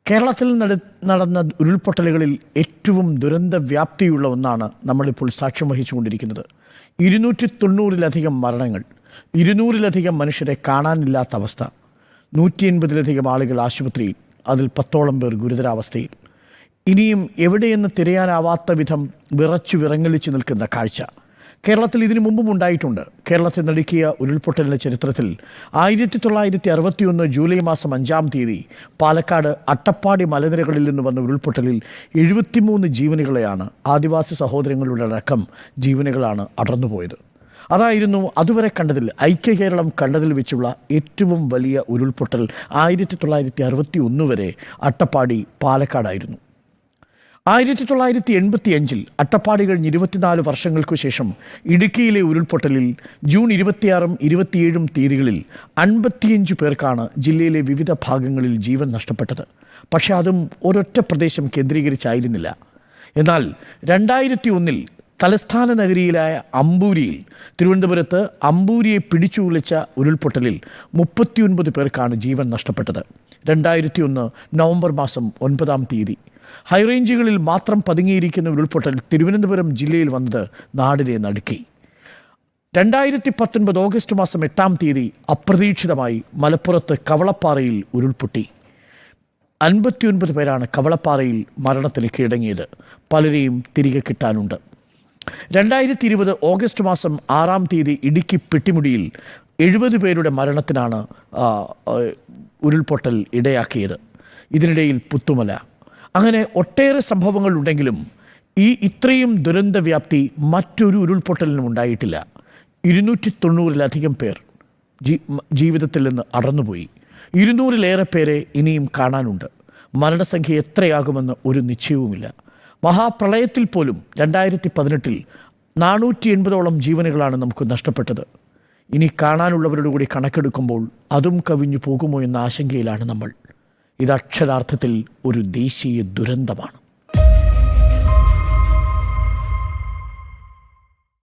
കേരളത്തിൽ നടന്ന ഉരുൾപൊട്ടലുകളിൽ ഏറ്റവും ദുരന്ത വ്യാപ്തിയുള്ള ഒന്നാണ് നമ്മളിപ്പോൾ സാക്ഷ്യം വഹിച്ചുകൊണ്ടിരിക്കുന്നത്. 290-ലധികം മരണങ്ങൾ, 200-ലധികം മനുഷ്യരെ കാണാനില്ലാത്ത അവസ്ഥ, 180-ലധികം ആളുകൾ ആശുപത്രിയിൽ, അതിൽ 10ഓളം പേർ ഗുരുതരാവസ്ഥയിൽ. ഇനിയും എവിടെയെന്ന് തിരയാനാവാത്ത വിധം വിറച്ചു വിറങ്ങലിച്ചു നിൽക്കുന്ന കാഴ്ച കേരളത്തിൽ ഇതിനു മുമ്പും ഉണ്ടായിട്ടുണ്ട്. കേരളത്തെ നടുക്കിയ ഉരുൾപൊട്ടലിൻ്റെ ചരിത്രത്തിൽ 1961 ജൂലൈ മാസം 5-ാം തീയതി പാലക്കാട് അട്ടപ്പാടി മലനിരകളിൽ നിന്ന് വന്ന ഉരുൾപൊട്ടലിൽ 73 ജീവനുകളെയാണ്, ആദിവാസി സഹോദരങ്ങളുടെ അടക്കം ജീവനുകളാണ് അടർന്നുപോയത്. അതായിരുന്നു അതുവരെ കണ്ടതിൽ, ഐക്യ കേരളം കണ്ടതിൽ വെച്ചുള്ള ഏറ്റവും വലിയ ഉരുൾപൊട്ടൽ. 1961 വരെ അട്ടപ്പാടി പാലക്കാടായിരുന്നു. 1985 അട്ടപ്പാടി കഴിഞ്ഞ് 24 വർഷങ്ങൾക്കു ശേഷം ഇടുക്കിയിലെ ഉരുൾപൊട്ടലിൽ ജൂൺ 26-ഉം 27-ഉം തീയതികളിൽ 55 പേർക്കാണ് ജില്ലയിലെ വിവിധ ഭാഗങ്ങളിൽ ജീവൻ നഷ്ടപ്പെട്ടത്. പക്ഷേ അതും ഒരൊറ്റ പ്രദേശം കേന്ദ്രീകരിച്ചായിരുന്നില്ല. എന്നാൽ 2001 തലസ്ഥാന നഗരിയിലായ അമ്പൂരിയിൽ, തിരുവനന്തപുരത്ത് അമ്പൂരിയെ പിടിച്ചു ഉലച്ച ഉരുൾപൊട്ടലിൽ 39 പേർക്കാണ് ജീവൻ നഷ്ടപ്പെട്ടത്. 2001 നവംബർ മാസം 9-ാം തീയതി ഹൈറേഞ്ചുകളിൽ മാത്രം പതുങ്ങിയിരിക്കുന്ന ഉരുൾപൊട്ടൽ തിരുവനന്തപുരം ജില്ലയിൽ വന്നത് നാടിനെ നടുക്കി. 2019 ഓഗസ്റ്റ് മാസം 8-ാം തീയതി അപ്രതീക്ഷിതമായി മലപ്പുറത്ത് കവളപ്പാറയിൽ ഉരുൾപൊട്ടി. 59 പേരാണ് കവളപ്പാറയിൽ മരണത്തിന് കീഴടങ്ങിയത്. പലരെയും തിരികെ കിട്ടാനുണ്ട്. 2020 ഓഗസ്റ്റ് മാസം 6-ാം തീയതി ഇടുക്കി പെട്ടിമുടിയിൽ 70 പേരുടെ മരണത്തിനാണ് ഉരുൾപൊട്ടൽ ഇടയാക്കിയത്. ഇതിനിടയിൽ പുത്തുമല, അങ്ങനെ ഒട്ടേറെ സംഭവങ്ങൾ ഉണ്ടെങ്കിലും ഇത്രയും ദുരന്തവ്യാപ്തി മറ്റൊരു ഉരുൾപൊട്ടലിനും ഉണ്ടായിട്ടില്ല. 290-ലധികം പേർ ജീവിതത്തിൽ നിന്ന് അടർന്നുപോയി. 200-ലേറെ പേരെ ഇനിയും കാണാനുണ്ട്. മരണസംഖ്യ എത്രയാകുമെന്ന് ഒരു നിശ്ചയവുമില്ല. മഹാപ്രളയത്തിൽ പോലും 2018 480ഓളം ജീവനുകളാണ് നമുക്ക് നഷ്ടപ്പെട്ടത്. ഇനി കാണാനുള്ളവരുടെ കൂടി കണക്കെടുക്കുമ്പോൾ അതും കവിഞ്ഞു പോകുമോ എന്ന ആശങ്കയിലാണ് നമ്മൾ. ഇത് അക്ഷരാർത്ഥത്തിൽ ഒരു ദേശീയ ദുരന്തമാണ്.